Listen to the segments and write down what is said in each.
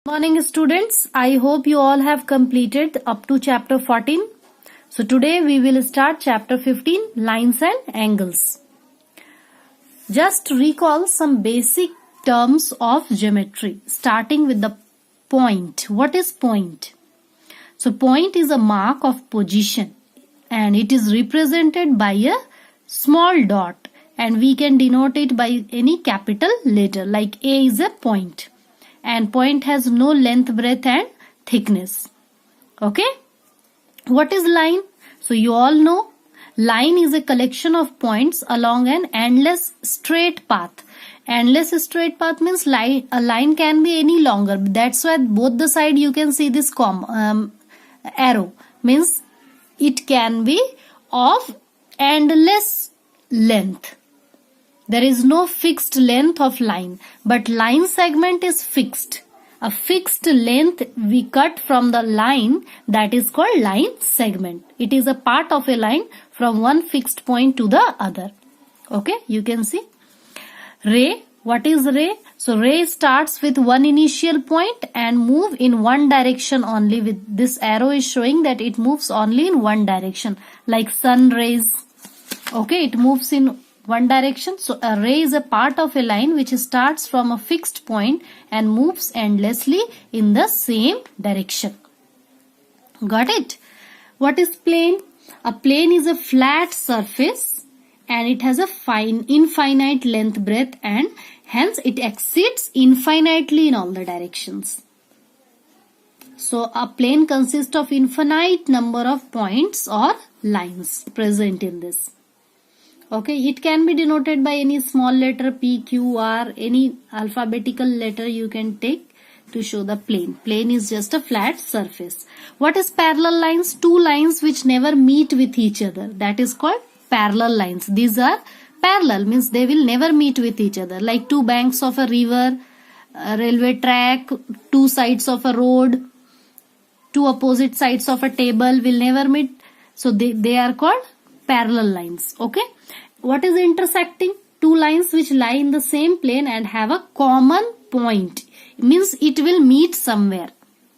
Morning students, I hope you all have completed up to chapter 14. So today we will start chapter 15, lines and angles. Just recall some basic terms of geometry, starting with the point. What is point? So point is a mark of position and it is represented by a small dot, and we can denote it by any capital letter, like A is a point. And point has no length, breadth and thickness. Okay. What is line? So you all know line is a collection of points along an endless straight path. Endless straight path means a line can be any longer. That's why both the side you can see this arrow, means it can be of endless length. There is no fixed length of line, but line segment is fixed. A fixed length we cut from the line, that is called line segment. It is a part of a line from one fixed point to the other. Okay, you can see. Ray, what is ray? So ray starts with one initial point and move in one direction only. With this arrow is showing that it moves only in one direction, like sun rays. Okay, it moves in one direction. So a ray is a part of a line which starts from a fixed point and moves endlessly in the same direction. Got it? What is plane? A plane is a flat surface and it has a infinite length, breadth, and hence it exceeds infinitely in all the directions. So a plane consists of infinite number of points or lines present in this. Okay, it can be denoted by any small letter P, Q, R, any alphabetical letter you can take to show the plane. Plane is just a flat surface. What is parallel lines? Two lines which never meet with each other. That is called parallel lines. These are parallel, means they will never meet with each other. Like two banks of a river, a railway track, two sides of a road, two opposite sides of a table will never meet. So they are called parallel lines. Okay. What is intersecting? Two lines which lie in the same plane and have a common point. It means it will meet somewhere.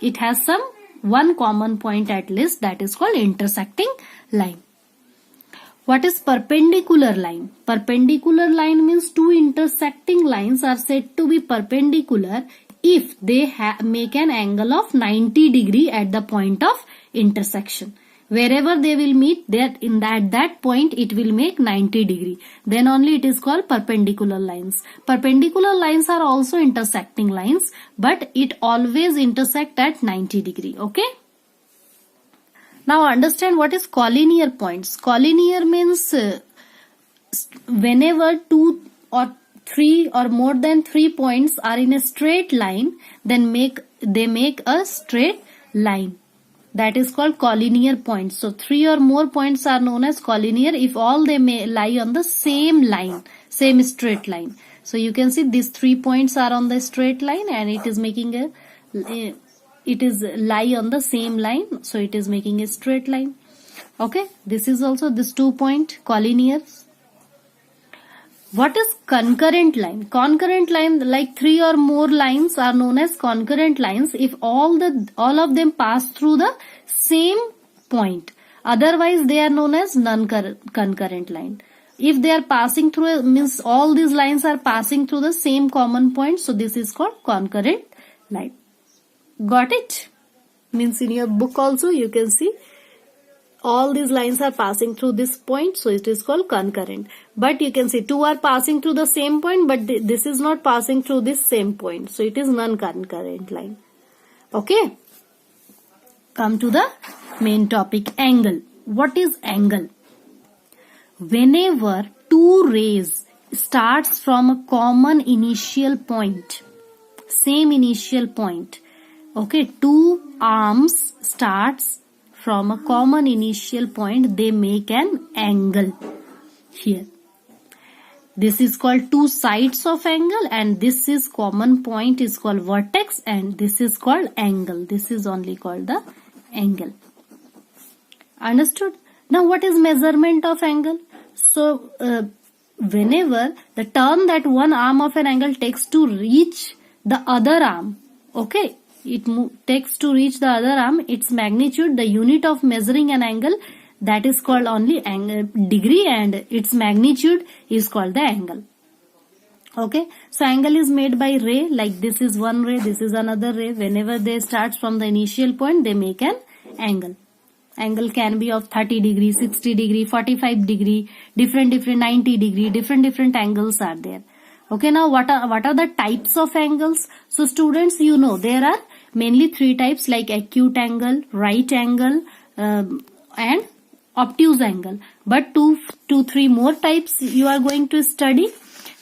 It has some one common point at least, that is called intersecting line. What is perpendicular line? Perpendicular line means two intersecting lines are said to be perpendicular if they make an angle of 90 degree at the point of intersection. Wherever they will meet, at that point it will make 90 degree. Then only it is called perpendicular lines. Perpendicular lines are also intersecting lines, but it always intersect at 90 degree. Okay. Now understand what is collinear points. Collinear means whenever two or three or more than 3 points are in a straight line, then they make a straight line. That is called collinear points. So 3 or more points are known as collinear if all they may lie on the same line, same straight line. So you can see these 3 points are on the straight line and it is making it is lie on the same line. So it is making a straight line. Okay. This is also this 2 point collinear. What is concurrent line? Concurrent line, like 3 or more lines are known as concurrent lines if all of them pass through the same point. Otherwise they are known as non-concurrent line. If they are passing through, means all these lines are passing through the same common point. So this is called concurrent line. Got it? Means in your book also you can see all these lines are passing through this point, so it is called concurrent. But you can see 2 are passing through the same point, but this is not passing through this same point, so it is non-concurrent line. Okay. Come to the main topic, angle. What is angle? Whenever two rays starts from a common initial point, same initial point. Okay, two arms starts from a common initial point, they make an angle here. This is called two sides of angle, and this is common point is called vertex, and this is called angle. This is only called the angle. Understood? Now what is measurement of angle? So whenever the turn that one arm of an angle takes to reach the other arm, okay, it takes to reach the other arm, its magnitude, the unit of measuring an angle, that is called only degree, and its magnitude is called the angle. Okay, so angle is made by ray, like this is one ray, this is another ray. Whenever they start from the initial point, they make an angle. Angle can be of 30 degree, 60 degree, 45 degree, different 90 degree, different angles are there. Okay, now what are the types of angles? So students, you know, there are mainly three types, like acute angle, right angle, and obtuse angle. But two, three more types you are going to study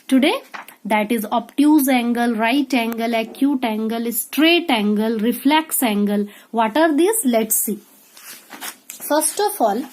today. That is obtuse angle, right angle, acute angle, straight angle, reflex angle. What are these? Let's see. First of all,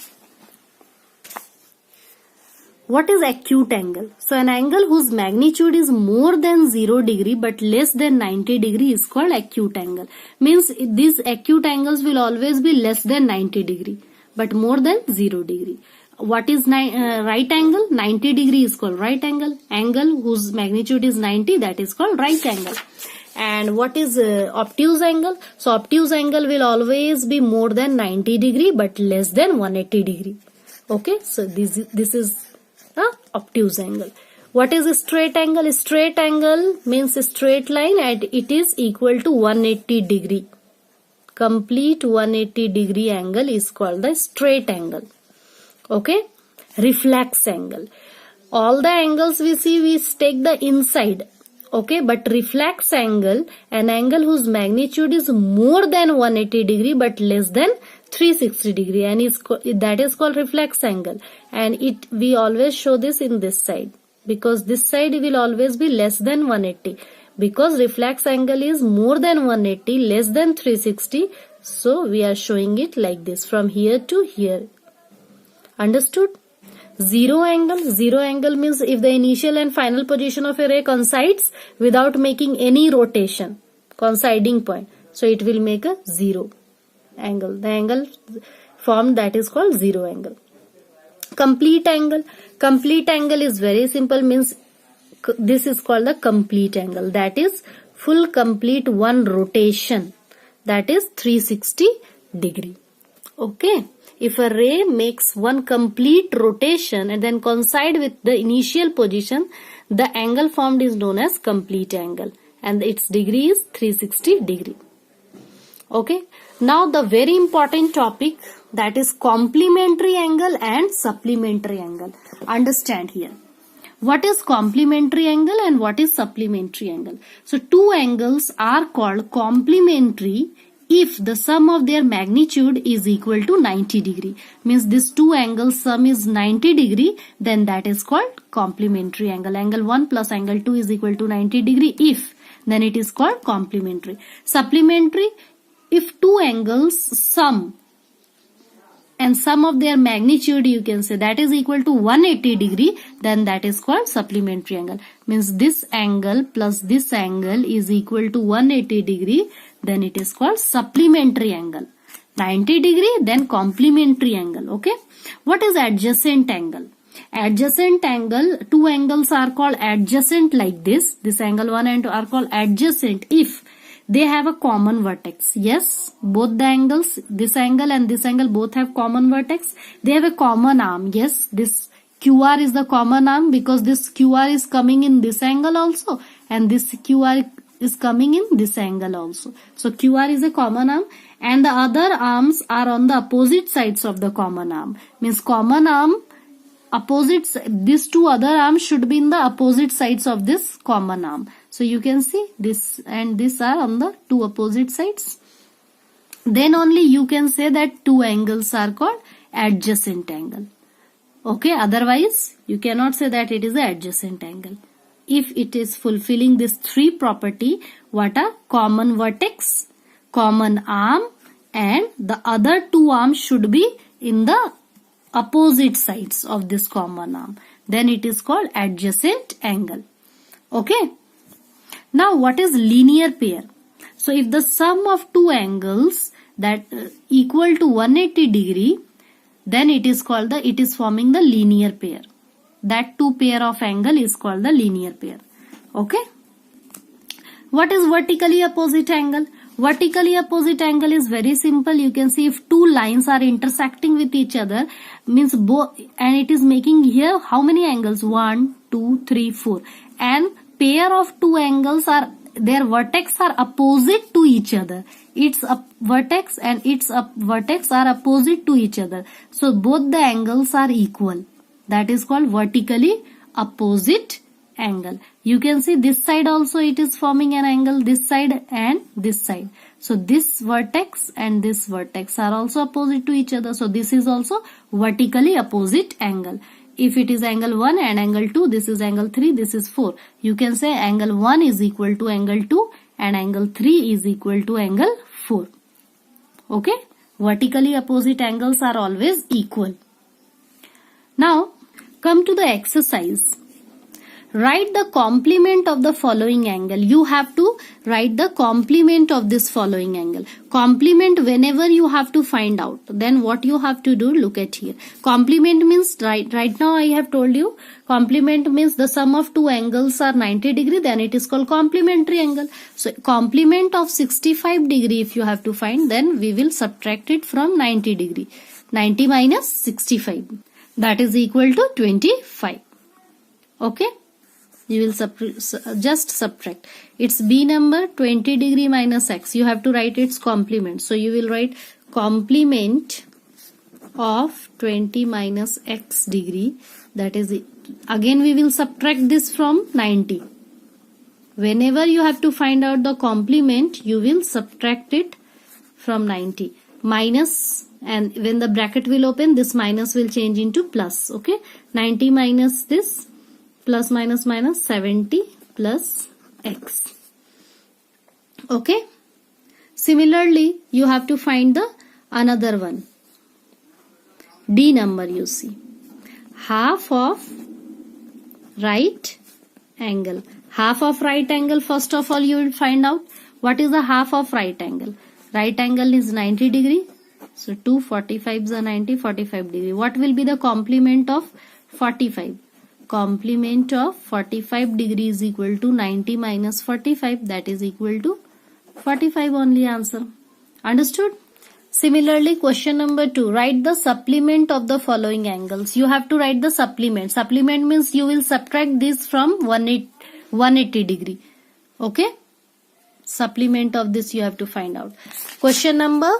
what is acute angle? So an angle whose magnitude is more than 0 degree but less than 90 degree is called acute angle. Means these acute angles will always be less than 90 degree but more than 0 degree. What is right angle? 90 degree is called right angle. Angle whose magnitude is 90, that is called right angle. And what is obtuse angle? So obtuse angle will always be more than 90 degree but less than 180 degree. Okay, so this is obtuse angle. What is a straight angle? A straight angle means a straight line and it is equal to 180 degree. Complete 180 degree angle is called the straight angle. Okay, reflex angle. All the angles we see, we take the inside. Okay, but reflex angle, an angle whose magnitude is more than 180 degree but less than 360 degree, and that is called reflex angle. And we always show this in this side, because this side will always be less than 180, because reflex angle is more than 180, less than 360. So we are showing it like this, from here to here. Understood? Zero angle. Zero angle means if the initial and final position of a ray coincides without making any rotation, coinciding point, so it will make a zero angle. The angle formed, that is called zero angle. Complete angle. Complete angle is very simple, means this is called the complete angle. That is full complete one rotation, that is 360 degree. Okay. If a ray makes one complete rotation and then coincide with the initial position, the angle formed is known as complete angle, and its degree is 360 degree. Okay. Now the very important topic, that is complementary angle and supplementary angle. Understand here. What is complementary angle and what is supplementary angle? So two angles are called complementary if the sum of their magnitude is equal to 90 degree. Means this two angles sum is 90 degree, then that is called complementary angle. Angle 1 plus angle 2 is equal to 90 degree. If, then it is called complementary. Supplementary, if two angles sum and sum of their magnitude, you can say, that is equal to 180 degree, then that is called supplementary angle. Means this angle plus this angle is equal to 180 degree, then it is called supplementary angle. 90 degree, then complementary angle. Okay. What is adjacent angle? Adjacent angle, two angles are called adjacent like this. This angle 1 and 2 are called adjacent if they have a common vertex. Yes, both the angles, this angle and this angle, both have common vertex. They have a common arm. Yes, this QR is the common arm because this QR is coming in this angle also, and this QR is coming in this angle also. So QR is a common arm and the other arms are on the opposite sides of the common arm. Means common arm opposites, these two other arms should be in the opposite sides of this common arm. So you can see this and this are on the two opposite sides. Then only you can say that two angles are called adjacent angle. Okay, otherwise you cannot say that it is an adjacent angle. If it is fulfilling this three property, what are common vertex, common arm, and the other two arms should be in the opposite sides of this common arm, then it is called adjacent angle. Okay. Now what is linear pair? So if the sum of two angles that equal to 180 degree, then it is called it is forming the linear pair. That two pair of angle is called the linear pair. Okay. What is vertically opposite angle? Vertically opposite angle is very simple. You can see if two lines are intersecting with each other, means both, and it is making here how many angles? 1, 2, 3, 4. And pair of two angles are, their vertex are opposite to each other. Its vertex and its vertex are opposite to each other. So both the angles are equal. That is called vertically opposite angle. You can see this side also it is forming an angle, this side and this side. So this vertex and this vertex are also opposite to each other. So this is also vertically opposite angle. If it is angle 1 and angle 2, this is angle 3, this is 4. You can say angle 1 is equal to angle 2 and angle 3 is equal to angle 4. Okay? Vertically opposite angles are always equal. Now, come to the exercise. Write the complement of the following angle. You have to write the complement of this following angle. Complement whenever you have to find out. Then what you have to do, look at here. Complement means, right now I have told you, complement means the sum of two angles are 90 degree, then it is called complementary angle. So complement of 65 degree if you have to find, then we will subtract it from 90 degree. 90 minus 65. That is equal to 25. Okay? You will just subtract. It's B number 20 degree minus x. You have to write its complement. So you will write complement of 20 minus x degree. That is it. Again we will subtract this from 90. Whenever you have to find out the complement, you will subtract it from 90. Minus, and when the bracket will open, this minus will change into plus. Okay. 90 minus this. Plus minus minus 70 plus x. Okay. Similarly, you have to find the another one. D number you see. Half of right angle. Half of right angle, first of all you will find out what is the half of right angle. Right angle is 90 degree. So 2 45s are 90, 45 degree. What will be the complement of 45? Complement of 45 degree is equal to 90 minus 45, that is equal to 45 only answer. Understood? Similarly, question number 2. Write the supplement of the following angles. You have to write the supplement. Supplement means you will subtract this from 180 degree. Okay? Supplement of this you have to find out. Question number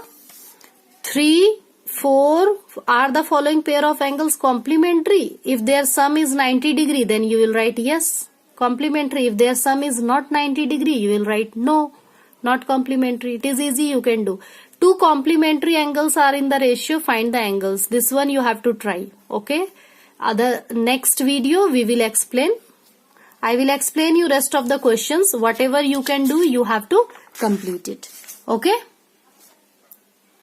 3, 4. Are the following pair of angles complementary? If their sum is 90 degree, then you will write yes, complementary. If their sum is not 90 degree, you will write no, not complementary. It is easy, you can do. Two complementary angles are in the ratio, find the angles. This one you have to try. Okay. Other next video we will explain. I will explain you rest of the questions. Whatever you can do, you have to complete it. Okay.